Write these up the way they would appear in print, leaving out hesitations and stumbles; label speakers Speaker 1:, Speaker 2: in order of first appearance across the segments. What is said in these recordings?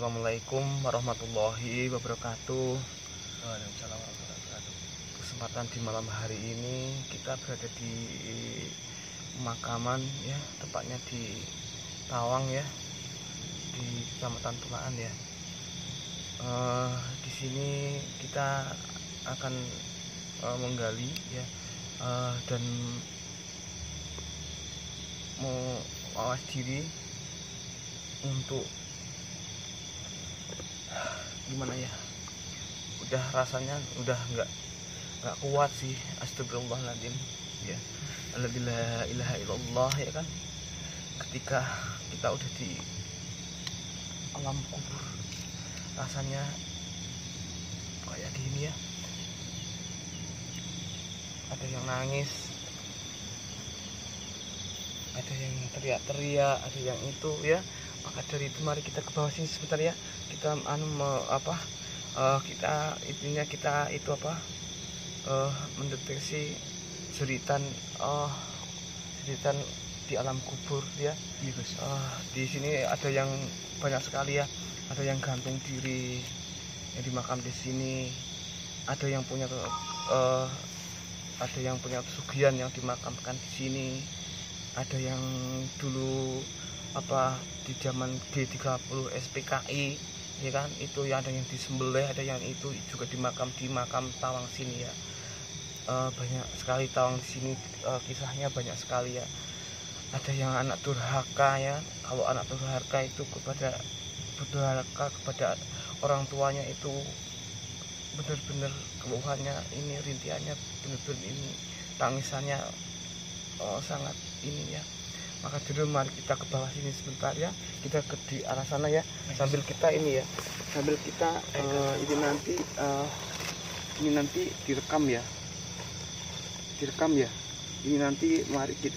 Speaker 1: Assalamualaikum warahmatullahi wabarakatuh.
Speaker 2: Waalaikumsalam warahmatullahi wabarakatuh.
Speaker 1: Kesempatan di malam hari ini kita berada di pemakaman ya, tepatnya di Tawang ya, di Kecamatan Tunaan ya. Di sini kita akan menggali ya, dan mau awas diri untuk gimana ya, udah rasanya udah nggak kuat sih. Astagfirullahaladzim ya, la ilaha illallah ya kan. Ketika kita udah di alam kubur rasanya kayak gini ya, ada yang nangis, ada yang teriak-teriak, ada yang itu ya. Maka dari itu mari kita ke bawah sini sebentar ya. Kita kita itu mendeteksi jeritan di alam kubur ya.
Speaker 2: Iya Gus.
Speaker 1: Di sini ada yang banyak sekali ya. Ada yang gantung diri yang dimakam di sini. Ada yang punya pesugihan yang dimakamkan di sini. Ada yang dulu di zaman G30 SPKI ya kan, itu ya, ada yang disembelih, ada yang itu juga di makam Tawang sini ya. Banyak sekali Tawang di sini, kisahnya banyak sekali ya. Ada yang anak durhaka ya. Kalau anak durhaka itu kepada orang tuanya itu benar-benar keluhannya ini, rintihannya benar-benar ini, tangisannya sangat ini ya. Maka dulu mari kita ke bawah sini sebentar ya. Kita ke di arah sana ya. Sambil kita ini ya, sambil kita ini nanti direkam ya. Direkam ya. Ini nanti mari kita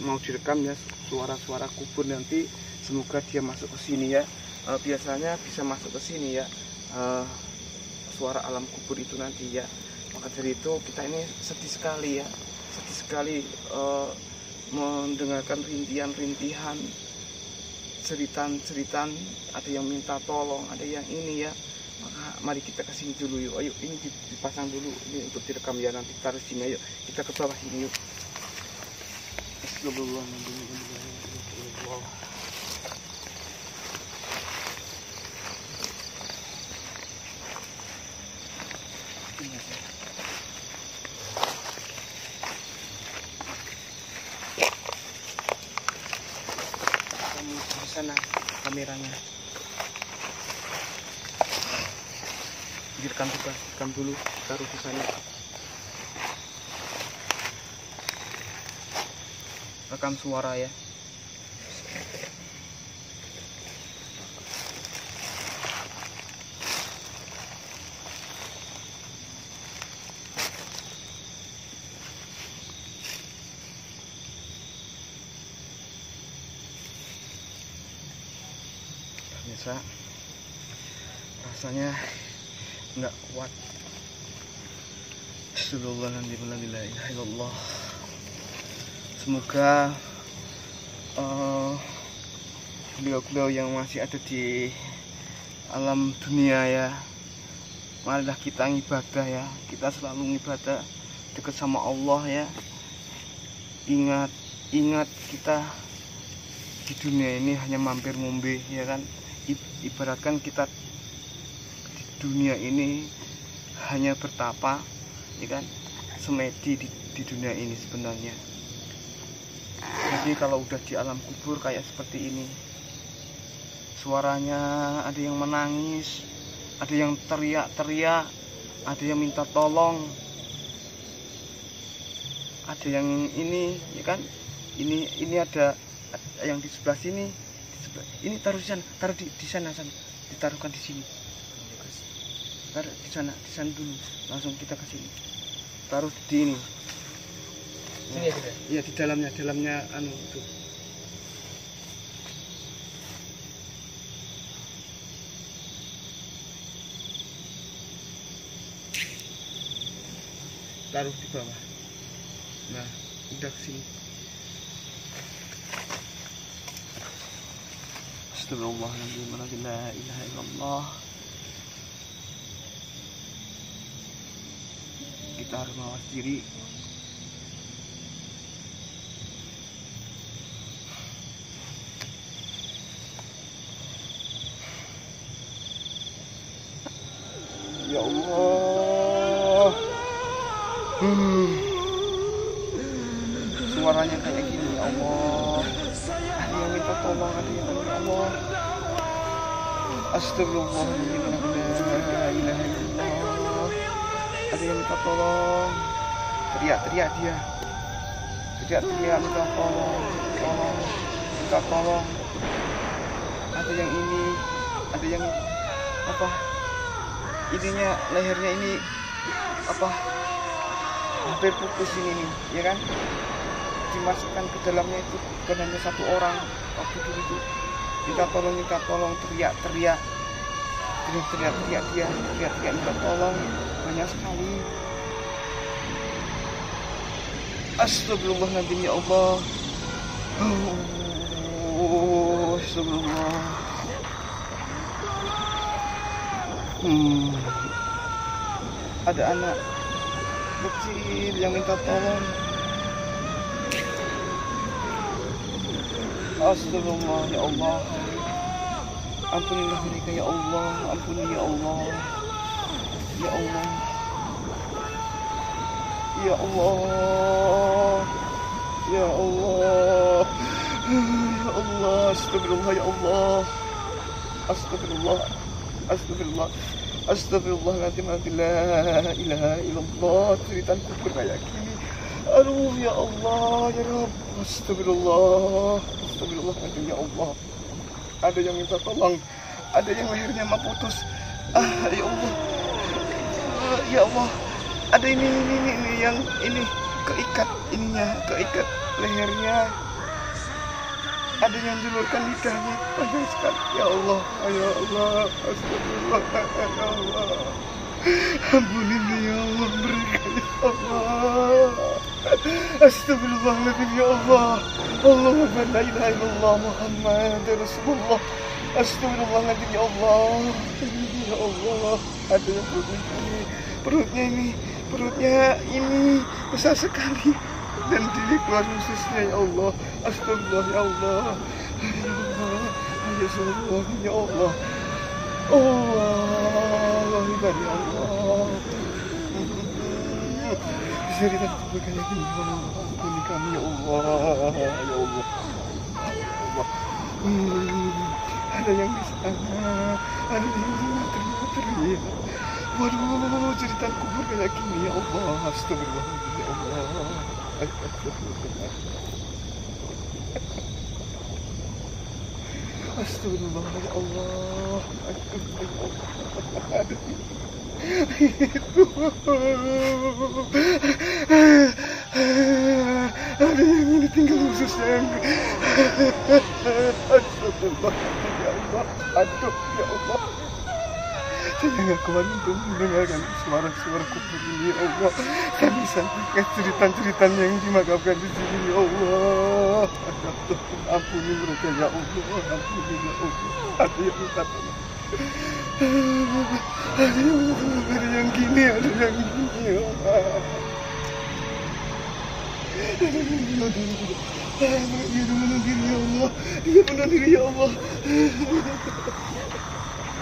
Speaker 1: mau direkam ya, suara-suara kubur nanti. Semoga dia masuk ke sini ya. Biasanya bisa masuk ke sini ya. Suara alam kubur itu nanti ya. Maka dari itu kita ini sedih sekali ya. Sedih sekali mendengarkan rintihan-rintihan, ceritan, ada yang minta tolong, ada yang ini ya. Maka mari kita kesini dulu yuk. Ayo, ini dipasang dulu ini untuk direkam ya, nanti taruh sini. Ayo kita ke bawah sini yuk. Di sana kameranya direkam juga, rekam dulu, taruh di sana, rekam suara ya. Biasa rasanya nggak kuat. Astagfirullahaladzim. Semoga beliau-beliau yang masih ada di alam dunia ya, marilah kita ibadah ya. Kita selalu ibadah dekat sama Allah ya. Ingat kita di dunia ini hanya mampir ngombe ya kan. Ibaratkan kita di dunia ini hanya bertapa ya kan, semedi di dunia ini sebenarnya. Jadi kalau udah di alam kubur kayak seperti ini, suaranya ada yang menangis, ada yang teriak-teriak, ada yang minta tolong, ada yang ini ya kan. Ini ada yang di sebelah sini. Ini taruh di sana, taruh di sana, ditaruhkan di sini. Taruh di sana dulu, langsung kita ke sini. Taruh di ini.
Speaker 2: Sini ya, Bunda?
Speaker 1: Iya, di dalamnya itu. Taruh di bawah. Nah, udah kesini. Astagfirullahaladzim, la ilaha illallah. Kita harus mawas diri. Ya Allah. Suaranya kayak gini, ya Allah. Ada yang minta tolong, ada yang minta Allah. Astagfirullahaladzim, la ilaha illallah. Ada yang minta tolong. Teriak-teriak dia. Teriak-teriak minta tolong, tolong, minta tolong. Ada yang ini, ada yang apa? Ininya, lehernya ini apa? Hampir putus ini nih, ya kan? Dimasukkan ke dalamnya itu bukan hanya satu orang. Waktu dulu itu minta tolong, teriak-teriak dia, teriak-teriak minta tolong banyak sekali. Astagfirullahaladzim, ya Allah. Oh, astagfirullah. Ada anak kecil yang minta tolong. Astagfirullah, ya Allah. Ampunilah mereka, ya Allah. Ampuni, ya Allah. Ya Allah. Ya Allah. Ya Allah. Ya Allah. Astagfirullah, ya Allah. Astagfirullah. Astagfirullah. Astagfirullahaladzim, la ilaha illallah. Cerita kubur kayak gini. Aduh, ya Allah, ya Rabb. Astagfirullah. Astagfirullahaladzim, ya Allah. Ada yang minta tolong, ada yang lehernya mau putus. Ya Allah. Ya Allah. Ada ini yang ini keikat ininya, keikat lehernya. Ada yang julurkan lidahnya, panjang sekali. Ya Allah, ya Allah, astagfirullah, ya Allah. Ampunin ya Allah mereka, ya Allah. Astagfirullahaladzim, ya Allah. Allahumma la ilaha illallah Muhammad Rasulullah. Astagfirullahaladzim, ya Allah. Ya Allah, ada yang perutnya ini besar sekali. Dan di keluar khususnya, ya Allah. Astagfirullah, ya Allah. Ya Allah, ya Allah. Allah, ya Allah. Cerita kayak gini, ya Allah. Ampuni kami, ya Allah. Ya Allah. Allah. Ada yang di sana, ada yang teriak. Waduh, cerita kubur kayak gini, ya Allah. Astagfirullah, ya Allah. Astagfirullah, ya Allah. Ada yang ini tinggal khususnya. Astagfirullah, ya Allah. Aduh, ya Allah. Saya nggak kuat untuk mendengarkan suara-suara kubur ini, ya Allah. Saya bisa dengar cerita-cerita yang dimakamkan di sini, ya Allah. Ampuni mereka, ya Allah. Ampuni, ya Allah. Ada yang minta tolong. Ada yang gini, ada yang gini, ya Allah. Dia bunuh diri, ya Allah. Dia bunuh diri, ya Allah.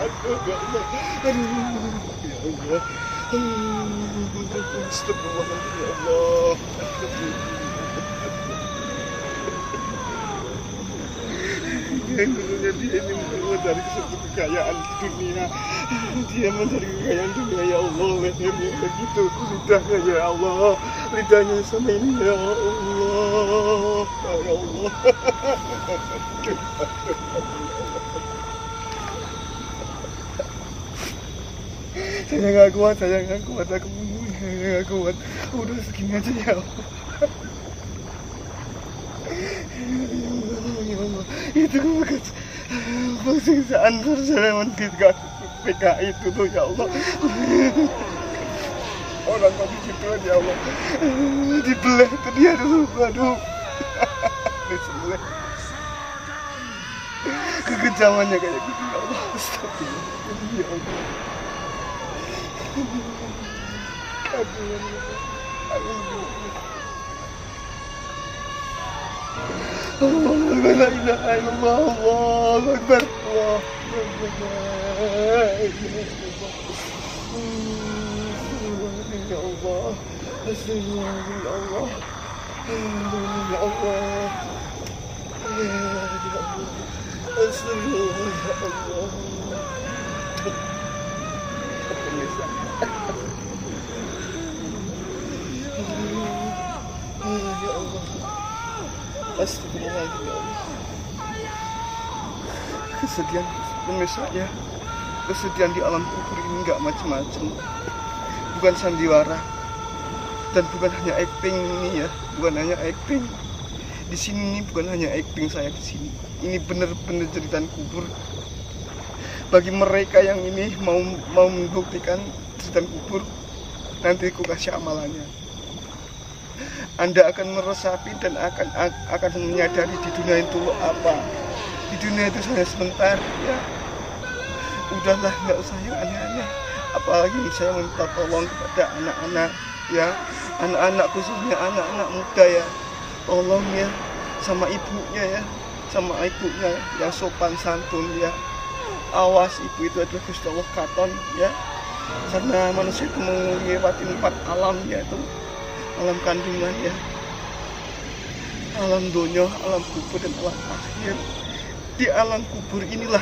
Speaker 1: Aduh, ya Allah. Aduh, ya Allah. Astagfirullahaladzim, ya Allah. Yang dulunya dia ini mencari suatu kekayaan di dunia. Dia mencari kekayaan dunia, ya Allah. Lehernya begitu, lidahnya, ya Allah. Lidahnya sama ini, ya Allah. Ya Allah. Saya nggak kuat, aku nggak kuat. Udah segini aja, ya Allah. Ya Allah, itu bekas siksaan perjalanan kita PKI itu tuh, ya Allah. Orang tadi gitu, ya Allah. Dibelah itu dia, aduh. Disebelah. kekejamannya kayak gitu ya Allah. Astagfirullah ya Allah. Aduh, la ilaha illallah, Allahu Akbar, Allahu Akbar. Ya Allah, astagfirullah ya Allah, ya Allah, astagfirullah ya Allah. Ya Allah, astagfirullahaladzim ya Allah. Kesedihan pemirsa ya, kesedihan di alam kubur ini nggak macam-macam, bukan sandiwara dan bukan hanya acting ini ya, bukan hanya acting. Di sini ini bukan hanya acting saya di sini. Ini benar-benar cerita kubur. Bagi mereka yang ini mau membuktikan cerita kubur, nanti aku kasih amalannya. Anda akan meresapi dan akan menyadari di dunia itu apa. Di dunia itu hanya sebentar ya. Udahlah, nggak usah yang aneh-aneh. Apalagi saya minta tolong kepada anak-anak ya, anak-anak khususnya anak-anak muda ya, tolong ya sama ibunya ya, sama ibunya yang sopan santun ya. Awas, ibu itu adalah Gusti Allah katon ya, karena manusia itu melewati 4 alam yaitu alam kandungan ya, alam dunia, alam kubur dan alam akhir. Di alam kubur inilah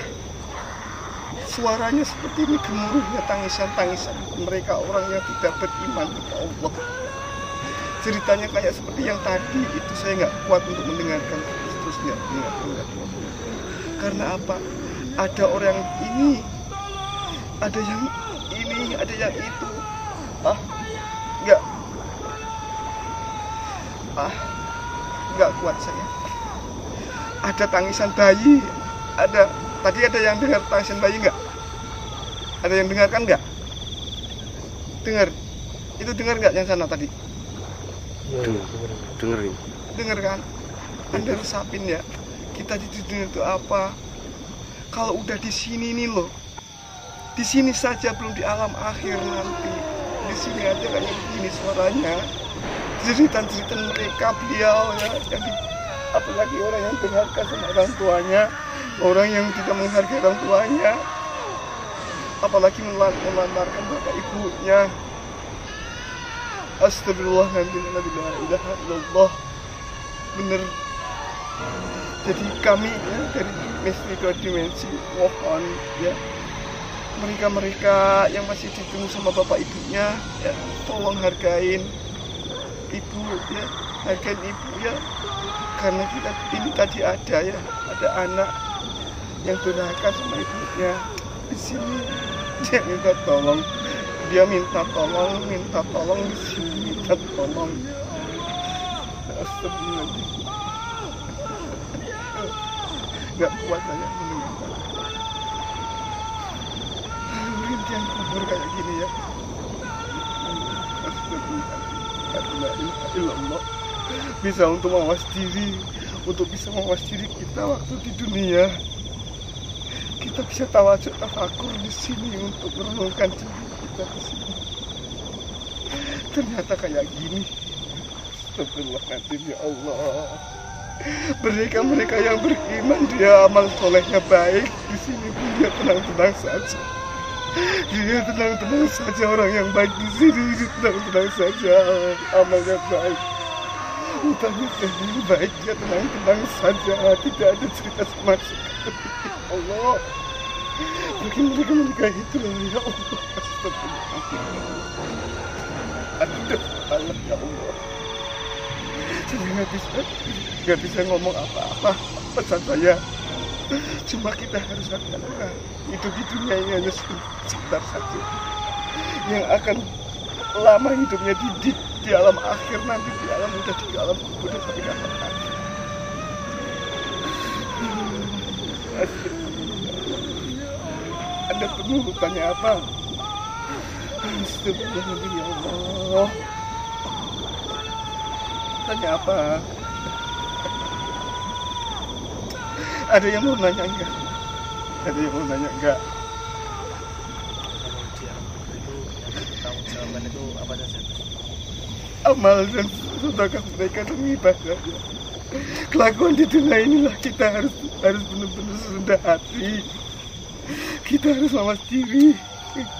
Speaker 1: suaranya seperti ini, gemuruhnya tangisan-tangisan mereka orang yang tidak beriman kepada Allah. Ceritanya kayak seperti yang tadi itu, saya nggak kuat untuk mendengarkan seterusnya. Karena apa? Ada orang ini, ada yang ini, ada yang itu. Nggak kuat saya. Ada tangisan bayi, tadi ada yang dengar tangisan bayi nggak? Ada yang dengarkan nggak? Dengar? Itu dengar nggak yang sana tadi? Dengar kan? Anda resapin ya. Kita di dunia itu apa? Kalau udah di sini nih loh, di sini saja belum di alam akhir nanti. Di sini aja kayak begini suaranya. Cerita-cerita mereka beliau ya, apalagi orang yang dengarkan sama orang tuanya, orang yang tidak menghargai orang tuanya, apalagi melantarkan bapak ibunya. Astagfirullahaladzim, la ilaha illallah. Bener. Jadi kami ya, dari Misteri Dua Dimensi mohon ya, mereka yang masih ditunggu sama bapak ibunya ya, tolong hargain ibu ya, hargain ibu ya, karena kita ini tadi ada ya, ada anak yang durhaka sama ibunya. Di sini dia minta tolong di sini minta tolong. Astagfirullahaladzim, nggak kuat saya mendengarkan rintihan kubur kayak gini ya. Astagfirullah. Bisa untuk mawas diri, bisa mawas diri kita waktu di dunia. Kita bisa tawaduk tafakur di sini untuk merenungkan diri kita di sini. Ternyata kayak gini. Astagfirullahaladzim ya Allah. Mereka yang beriman, dia amal solehnya baik, di sini pun dia tenang-tenang saja. Dia tenang-tenang saja, orang yang baik di sini tenang-tenang saja, amalnya baik, utangnya baik, dia tenang-tenang saja, tidak ada cerita sama sekali. Allah, bagi mereka itu ya Allah. Aduh, Allah ya Allah. Saya nggak bisa ngomong apa-apa. Pesan saya cuma kita harus hati-hati. Hidup di dunia ini hanya sebentar saja. Yang akan lama hidupnya di alam akhir nanti, di alam udah di alam kubur sampai kapan lagi. Anda penuh tanya apa? Astagfirullahaladzim ya Allah. Tanya apa?
Speaker 3: Ada yang mau nanya enggak? Ada yang mau nanya enggak?
Speaker 2: Kalau di alam kubur itu yang bertanggung jawaban itu apa saja?
Speaker 3: Amal dan sedekah mereka dan ibadahnya. Kelakuan di dunia inilah kita harus benar-benar rendah hati. Kita harus mawas diri.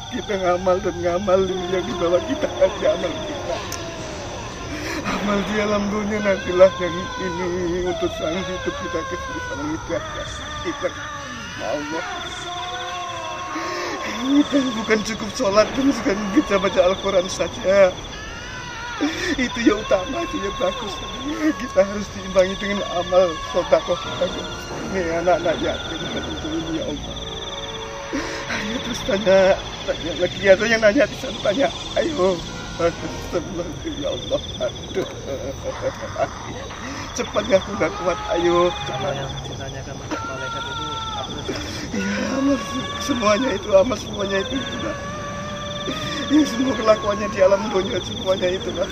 Speaker 3: Kita ngamal dan ngamal yang dibawa kita ada amal kita. Amal di alam dunia nantilah yang ini untuk sang hidup kita kesulitan ibadah kita. Allah. Ini bukan cukup sholat dan bukan kita baca Al-Quran saja. Itu yang utama, itu yang bagus. Kita harus diimbangi dengan amal sedekah kita. Ini anak-anak yatim ini ya Allah. Ayo terus tanya lagi, ada yang nanya di sana, tanya. Ayo. Astagfirullah ya Allah. Aduh. Cepat ya, aku gak kuat. Ayo.
Speaker 2: Kalau yang ditanyakan malaikat itu apa saja?
Speaker 3: Iya, amal semuanya itu, amal semuanya itu sudah. Ya, semua kelakuannya di alam dunia semuanya itu lah.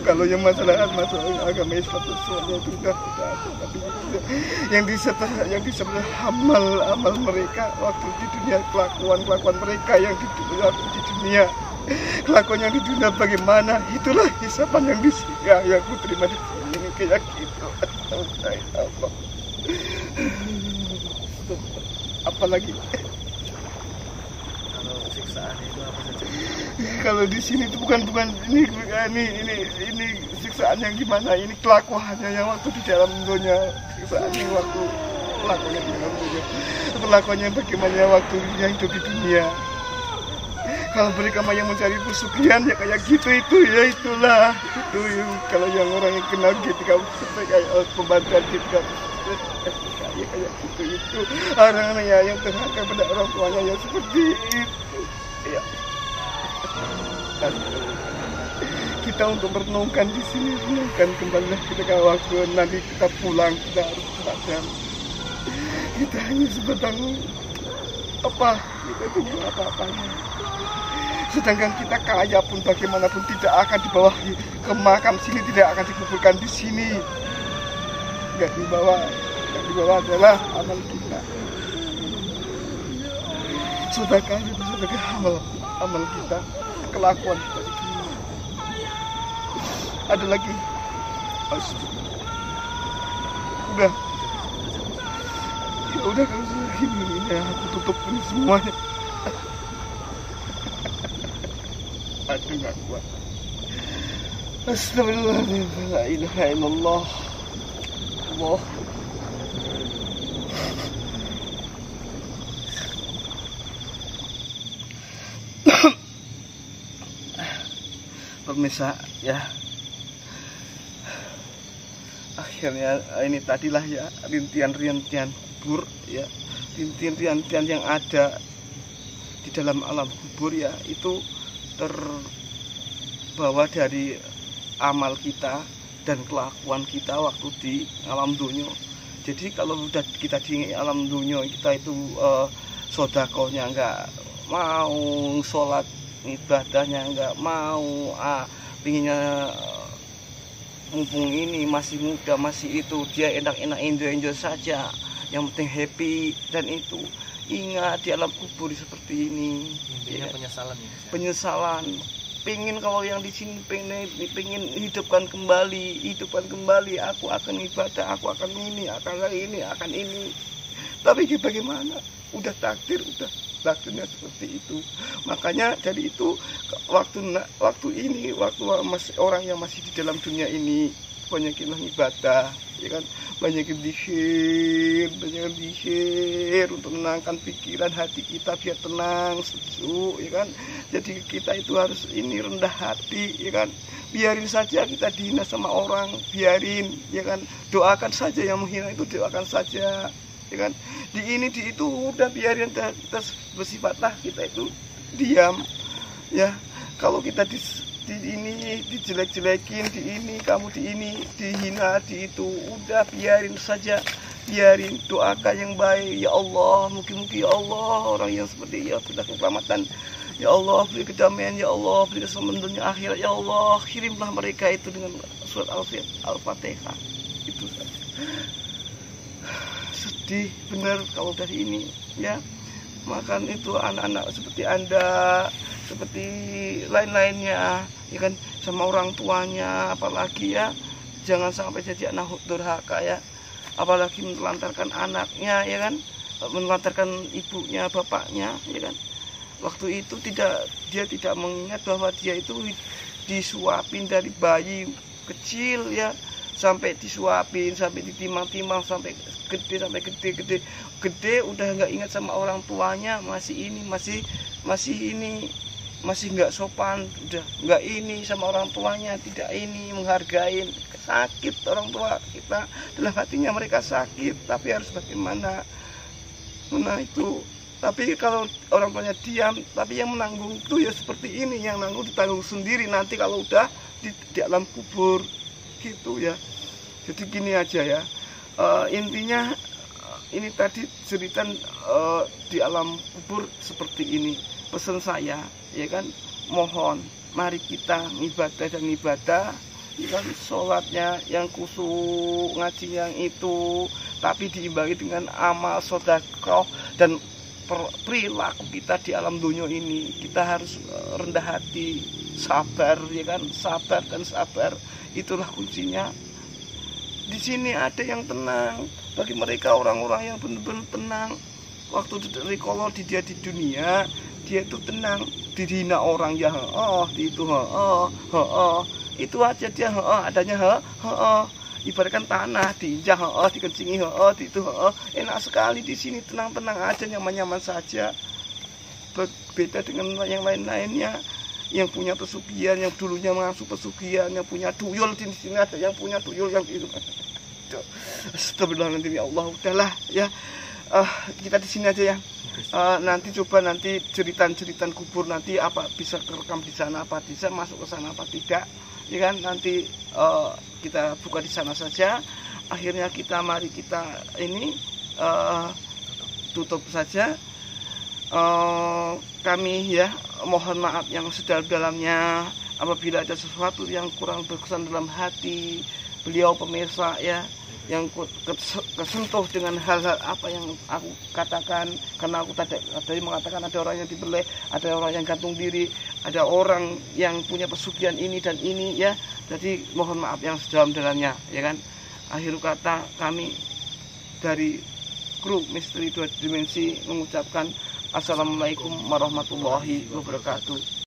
Speaker 3: Kalau yang masalah agama Islam semuanya itu sudah ada. Tapi yang disebut amal mereka waktu di dunia, kelakuan mereka yang di dunia, kelakuan yang di dunia bagaimana, itulah hisaban yang yang aku terima di sini. Ini kayak gitu. Allah. Apalagi
Speaker 2: Kalau siksaan itu apa saja?
Speaker 3: kalau di sini itu bukan ini siksaan yang gimana, ini kelakuannya yang waktu di dalam dunia, siksaan yang waktu kelakuannya di dalam dunia, perlakuannya bagaimana waktu yang hidup di dunia. Kalau mereka yang mencari pesugihan ya kayak gitu, itu ya itulah itu kalau yang orang yang kenal gitu kamu kayak pembantuan gitu kamu kayak gitu itu orang yang terhadap pada orang tuanya yang seperti itu ya. Kita untuk merenungkan di sini, renungkan kembali ketika waktu nanti kita pulang, kita harus sadar kita hanya sebatang kita punya apa-apanya. Sedangkan kita kaya pun bagaimanapun tidak akan dibawa ke makam sini, tidak akan dikuburkan di sini. Yang dibawa adalah amal kita. Sedekah itu sebagai amal kita, kelakuan kita di dunia. Ada lagi? Udah. Ya udah kalau segini ya aku tutup ini semuanya. Aduh gak kuat. Astagfirullahaladzim. La ilaha illallah. Allah. Pemirsa ya, akhirnya ini tadilah ya rintian-rintian kubur ya, rintian-rintian yang ada di dalam alam kubur ya, itu terbawa dari amal kita dan kelakuan kita waktu di alam dunia. Jadi kalau udah kita di alam dunia, kita itu sedekahnya nggak mau, sholat ibadahnya nggak mau, pinginnya mumpung ini masih muda, masih itu dia enak-enak enjoy saja, yang penting happy. Dan itu ingat di alam kubur seperti ini.
Speaker 2: Intinya penyesalan ya.
Speaker 3: Penyesalan. Pengen kalau yang di sini pengen hidupkan kembali. Aku akan ibadah, aku akan ini, akan ini. Tapi bagaimana? Udah takdirnya seperti itu. Makanya dari itu waktu orang yang masih di dalam dunia ini banyakin ibadah, ya kan, banyakin zikir untuk menenangkan pikiran hati kita biar tenang, sejuk, ya kan. Jadi kita itu harus ini rendah hati, ya kan. Biarin saja kita dihina sama orang, biarin, ya kan. Doakan saja yang menghina itu, doakan saja, ya kan. Di itu udah biarin, kita bersifatlah kita itu diam, ya. Kalau kita di ini dijelek-jelekin, kamu dihina, itu udah biarin saja, biarin. Doakan yang baik, ya Allah, mungkin ya Allah orang yang seperti ya sudah keselamatan, ya Allah beri kedamaian, ya Allah beri keselamatan dunia akhirat, ya Allah kirimlah mereka itu dengan surat Al-Fatihah itu saja. sedih benar kalau dari ini ya. Makan itu anak-anak seperti Anda, seperti lain-lainnya ya kan, sama orang tuanya apalagi ya, jangan sampai jadi anak durhaka ya, apalagi menelantarkan anaknya ya kan, menelantarkan ibunya bapaknya ya kan. Waktu itu dia tidak mengingat bahwa dia itu disuapin dari bayi kecil ya, sampai disuapin, sampai ditimang-timang, sampai gede udah nggak ingat sama orang tuanya, masih nggak sopan, udah nggak ini sama orang tuanya, tidak ini menghargain. Sakit orang tua kita, dalam hatinya mereka sakit, tapi harus bagaimana? Nah itu, tapi kalau orang tuanya diam, tapi yang menanggung itu ya seperti ini, yang nanggung ditanggung sendiri nanti kalau udah di alam kubur gitu ya. Jadi gini aja ya, intinya ini tadi cerita di alam kubur seperti ini. Pesan saya ya kan, mohon mari kita ibadah ya kan, sholatnya yang khusyuk, ngaji yang itu, tapi diimbangi dengan amal sedekah dan perilaku kita di alam dunia ini. Kita harus rendah hati, sabar ya kan, sabar dan sabar, itulah kuncinya. Di sini ada yang tenang, bagi mereka orang-orang yang benar-benar tenang. Waktu dari kalau dia di dunia, dia itu tenang, dihina orang ya itu itu aja dia adanya ibaratkan tanah diinjak dikencingi itu enak sekali di sini, tenang-tenang aja, nyaman-nyaman saja. Beda dengan yang lain-lainnya yang punya pesugihan, yang dulunya mengasuh pesugihan, yang punya tuyul. Di sini ada yang punya tuyul yang itu. Astagfirullahaladzim, ya Allah, udahlah ya, kita di sini aja ya. Nanti coba nanti cerita kubur nanti apa bisa kerekam di sana, apa bisa masuk ke sana apa tidak ya kan, nanti kita buka di sana saja. Akhirnya mari kita ini tutup saja. Kami ya mohon maaf yang sedalam-dalamnya apabila ada sesuatu yang kurang berkesan dalam hati beliau pemirsa ya, yang kesentuh dengan hal-hal apa yang aku katakan, karena aku tadi mengatakan ada orang yang dibeleh, ada orang yang gantung diri, ada orang yang punya pesugihan ini dan ini ya. Jadi mohon maaf yang sedalam-dalamnya ya kan. Akhir kata kami dari kru Misteri Dua Dimensi mengucapkan Assalamualaikum warahmatullahi wabarakatuh.